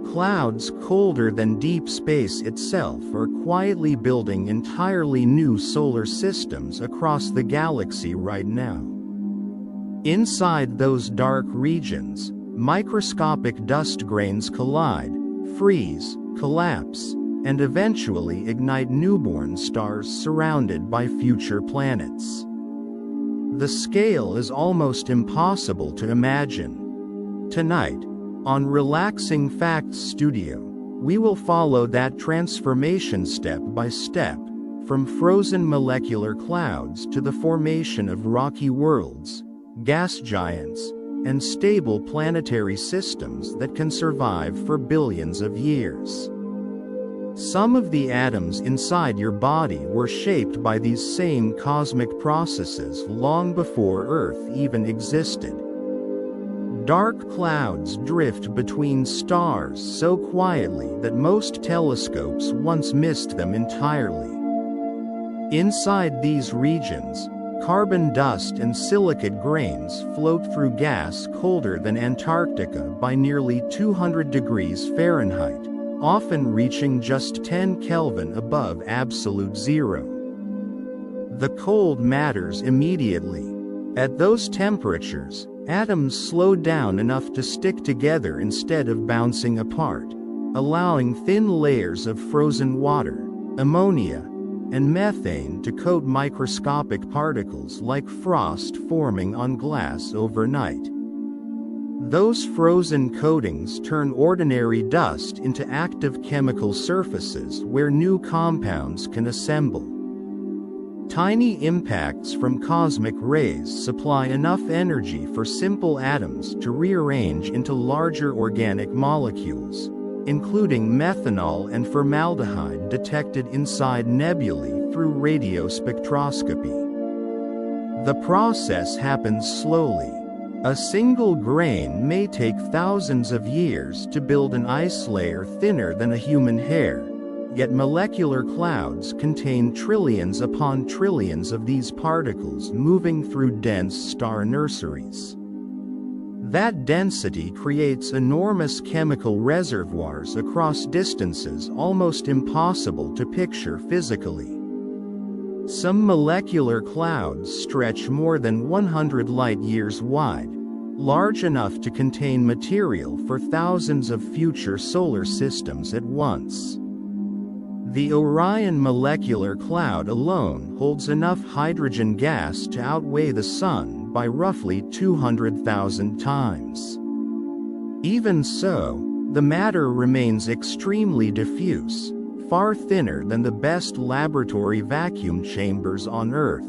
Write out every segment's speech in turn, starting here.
Clouds colder than deep space itself are quietly building entirely new solar systems across the galaxy right now. Inside those dark regions, microscopic dust grains collide, freeze, collapse, and eventually ignite newborn stars surrounded by future planets. The scale is almost impossible to imagine. Tonight, on Relaxing Facts Studio, we will follow that transformation step by step, from frozen molecular clouds to the formation of rocky worlds, gas giants, and stable planetary systems that can survive for billions of years. Some of the atoms inside your body were shaped by these same cosmic processes long before Earth even existed. Dark clouds drift between stars so quietly that most telescopes once missed them entirely. Inside these regions, carbon dust and silicate grains float through gas colder than Antarctica by nearly 200 degrees Fahrenheit, often reaching just 10 Kelvin above absolute zero. The cold matters immediately. At those temperatures, atoms slow down enough to stick together instead of bouncing apart, allowing thin layers of frozen water, ammonia, and methane to coat microscopic particles like frost forming on glass overnight. Those frozen coatings turn ordinary dust into active chemical surfaces where new compounds can assemble. Tiny impacts from cosmic rays supply enough energy for simple atoms to rearrange into larger organic molecules, including methanol and formaldehyde detected inside nebulae through radio spectroscopy. The process happens slowly. A single grain may take thousands of years to build an ice layer thinner than a human hair, yet molecular clouds contain trillions upon trillions of these particles moving through dense star nurseries. That density creates enormous chemical reservoirs across distances almost impossible to picture physically. Some molecular clouds stretch more than 100 light-years wide, large enough to contain material for thousands of future solar systems at once. The Orion molecular cloud alone holds enough hydrogen gas to outweigh the Sun by roughly 200,000 times. Even so, the matter remains extremely diffuse, far thinner than the best laboratory vacuum chambers on Earth.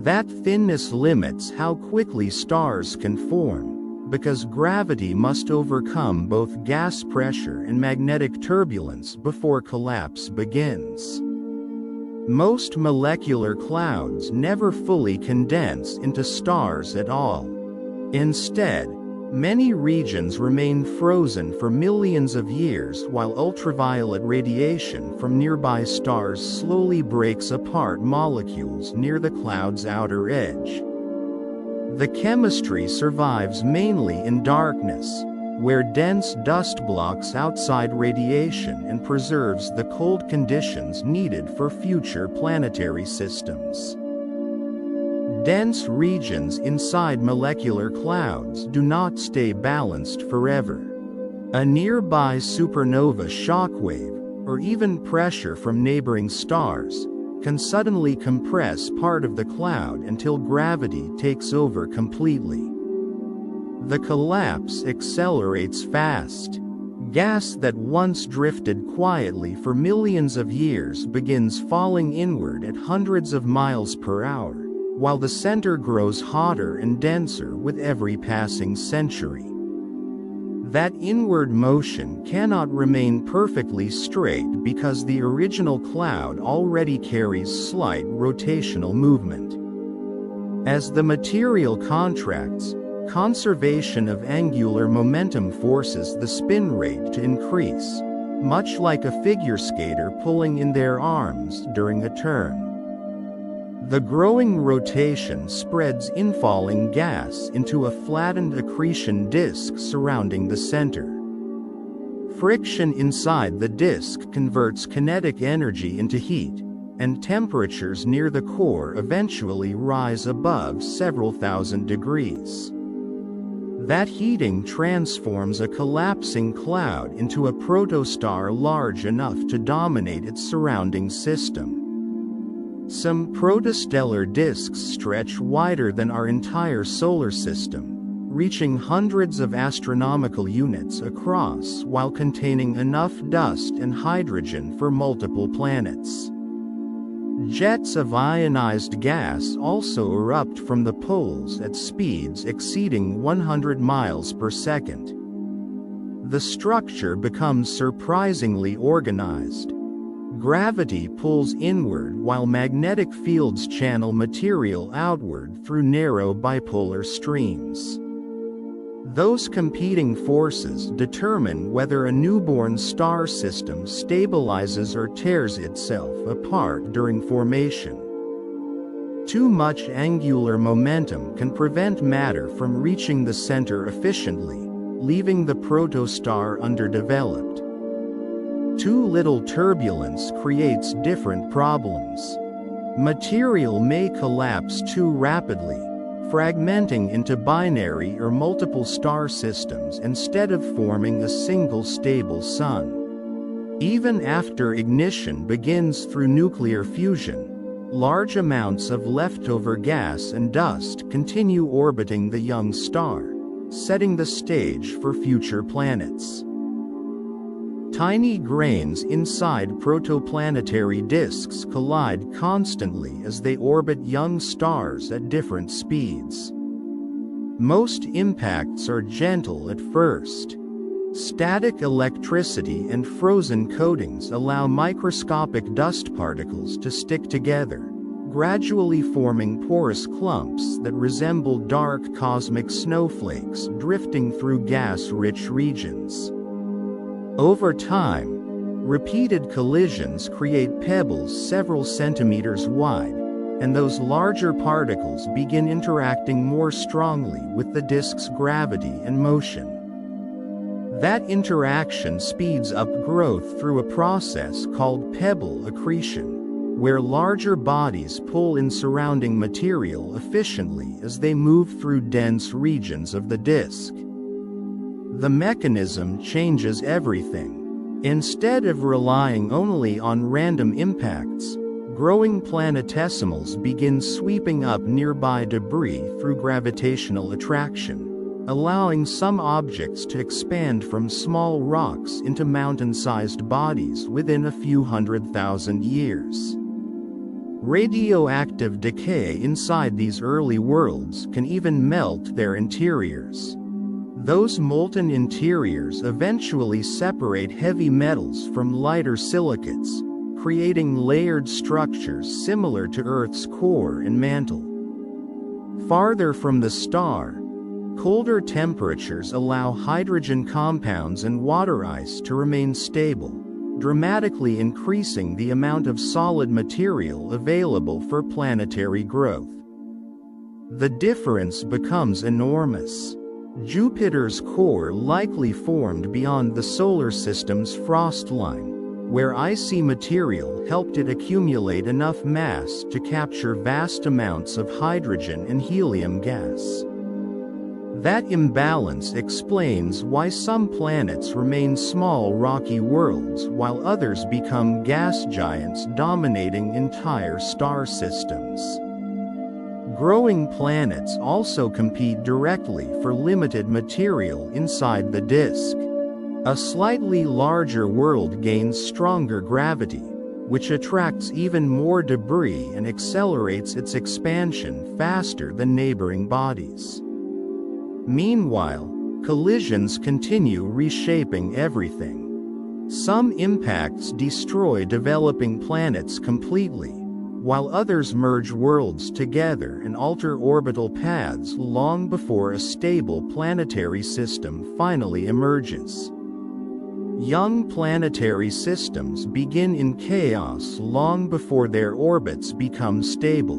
That thinness limits how quickly stars can form, because gravity must overcome both gas pressure and magnetic turbulence before collapse begins. Most molecular clouds never fully condense into stars at all. Instead, many regions remain frozen for millions of years while ultraviolet radiation from nearby stars slowly breaks apart molecules near the cloud's outer edge. The chemistry survives mainly in darkness, where dense dust blocks outside radiation and preserves the cold conditions needed for future planetary systems. Dense regions inside molecular clouds do not stay balanced forever. A nearby supernova shockwave, or even pressure from neighboring stars, can suddenly compress part of the cloud until gravity takes over completely. The collapse accelerates fast. Gas that once drifted quietly for millions of years begins falling inward at hundreds of miles per hour, while the center grows hotter and denser with every passing century. That inward motion cannot remain perfectly straight because the original cloud already carries slight rotational movement. As the material contracts, conservation of angular momentum forces the spin rate to increase, much like a figure skater pulling in their arms during a turn. The growing rotation spreads infalling gas into a flattened accretion disk surrounding the center. Friction inside the disk converts kinetic energy into heat, and temperatures near the core eventually rise above several thousand degrees. That heating transforms a collapsing cloud into a protostar large enough to dominate its surrounding system. Some protostellar disks stretch wider than our entire solar system, reaching hundreds of astronomical units across while containing enough dust and hydrogen for multiple planets. Jets of ionized gas also erupt from the poles at speeds exceeding 100 miles per second. The structure becomes surprisingly organized. Gravity pulls inward while magnetic fields channel material outward through narrow bipolar streams. Those competing forces determine whether a newborn star system stabilizes or tears itself apart during formation. Too much angular momentum can prevent matter from reaching the center efficiently, leaving the protostar underdeveloped. Too little turbulence creates different problems. Material may collapse too rapidly, fragmenting into binary or multiple star systems instead of forming a single stable sun. Even after ignition begins through nuclear fusion, large amounts of leftover gas and dust continue orbiting the young star, setting the stage for future planets. Tiny grains inside protoplanetary disks collide constantly as they orbit young stars at different speeds. Most impacts are gentle at first. Static electricity and frozen coatings allow microscopic dust particles to stick together, gradually forming porous clumps that resemble dark cosmic snowflakes drifting through gas-rich regions. Over time, repeated collisions create pebbles several centimeters wide, and those larger particles begin interacting more strongly with the disk's gravity and motion. That interaction speeds up growth through a process called pebble accretion, where larger bodies pull in surrounding material efficiently as they move through dense regions of the disk. The mechanism changes everything. Instead of relying only on random impacts, growing planetesimals begin sweeping up nearby debris through gravitational attraction, allowing some objects to expand from small rocks into mountain-sized bodies within a few 100,000 years. Radioactive decay inside these early worlds can even melt their interiors. Those molten interiors eventually separate heavy metals from lighter silicates, creating layered structures similar to Earth's core and mantle. Farther from the star, colder temperatures allow hydrogen compounds and water ice to remain stable, dramatically increasing the amount of solid material available for planetary growth. The difference becomes enormous. Jupiter's core likely formed beyond the solar system's frost line, where icy material helped it accumulate enough mass to capture vast amounts of hydrogen and helium gas. That imbalance explains why some planets remain small rocky worlds while others become gas giants dominating entire star systems. Growing planets also compete directly for limited material inside the disk. A slightly larger world gains stronger gravity, which attracts even more debris and accelerates its expansion faster than neighboring bodies. Meanwhile, collisions continue reshaping everything. Some impacts destroy developing planets completely, while others merge worlds together and alter orbital paths long before a stable planetary system finally emerges. Young planetary systems begin in chaos long before their orbits become stable.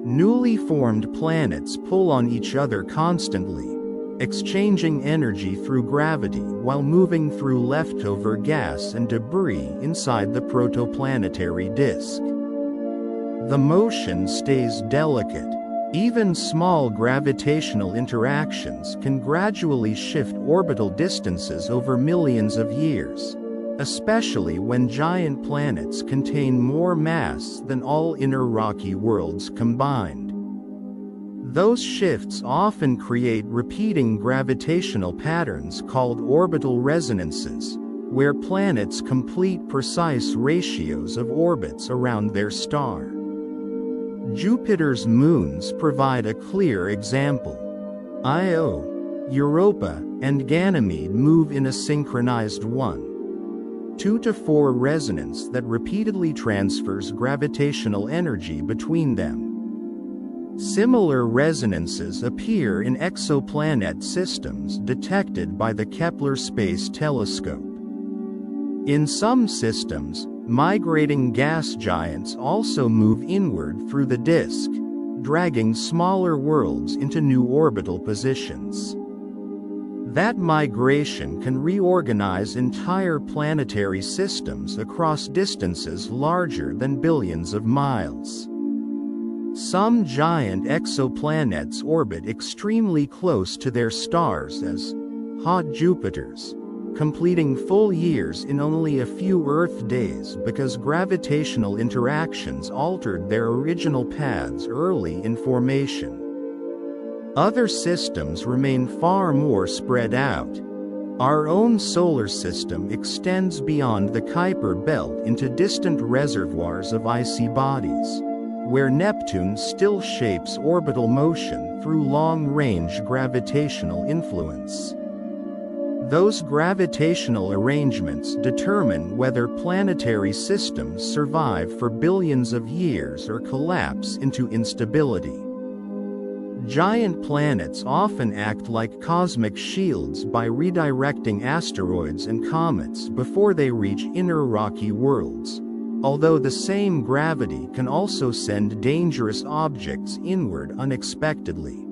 Newly formed planets pull on each other constantly, exchanging energy through gravity while moving through leftover gas and debris inside the protoplanetary disk. The motion stays delicate. Even small gravitational interactions can gradually shift orbital distances over millions of years, especially when giant planets contain more mass than all inner rocky worlds combined. Those shifts often create repeating gravitational patterns called orbital resonances, where planets complete precise ratios of orbits around their star. Jupiter's moons provide a clear example. Io, Europa, and Ganymede move in a synchronized 1:2 resonance that repeatedly transfers gravitational energy between them. Similar resonances appear in exoplanet systems detected by the Kepler Space Telescope. In some systems, migrating gas giants also move inward through the disk, dragging smaller worlds into new orbital positions. That migration can reorganize entire planetary systems across distances larger than billions of miles. Some giant exoplanets orbit extremely close to their stars as hot Jupiters, completing full years in only a few Earth days because gravitational interactions altered their original paths early in formation. Other systems remain far more spread out. Our own solar system extends beyond the Kuiper belt into distant reservoirs of icy bodies, where Neptune still shapes orbital motion through long-range gravitational influence. Those gravitational arrangements determine whether planetary systems survive for billions of years or collapse into instability. Giant planets often act like cosmic shields by redirecting asteroids and comets before they reach inner rocky worlds, although the same gravity can also send dangerous objects inward unexpectedly.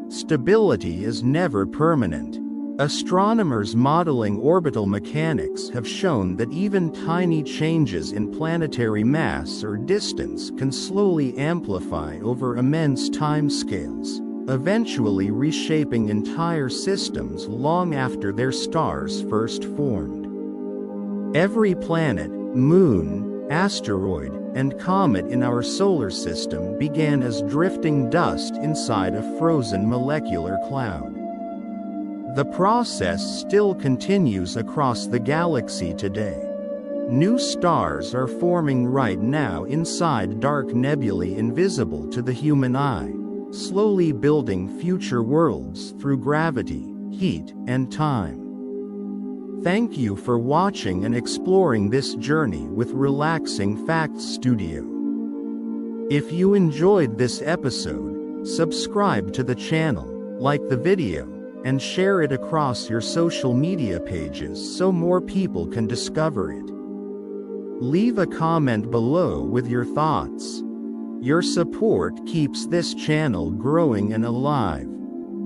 Stability is never permanent. Astronomers modeling orbital mechanics have shown that even tiny changes in planetary mass or distance can slowly amplify over immense timescales, eventually reshaping entire systems long after their stars first formed. Every planet, moon, asteroid, and comet in our solar system began as drifting dust inside a frozen molecular cloud. The process still continues across the galaxy today. New stars are forming right now inside dark nebulae invisible to the human eye, slowly building future worlds through gravity, heat, and time. Thank you for watching and exploring this journey with Relaxing Facts Studio. If you enjoyed this episode, subscribe to the channel, like the video, and share it across your social media pages so more people can discover it. Leave a comment below with your thoughts. Your support keeps this channel growing and alive.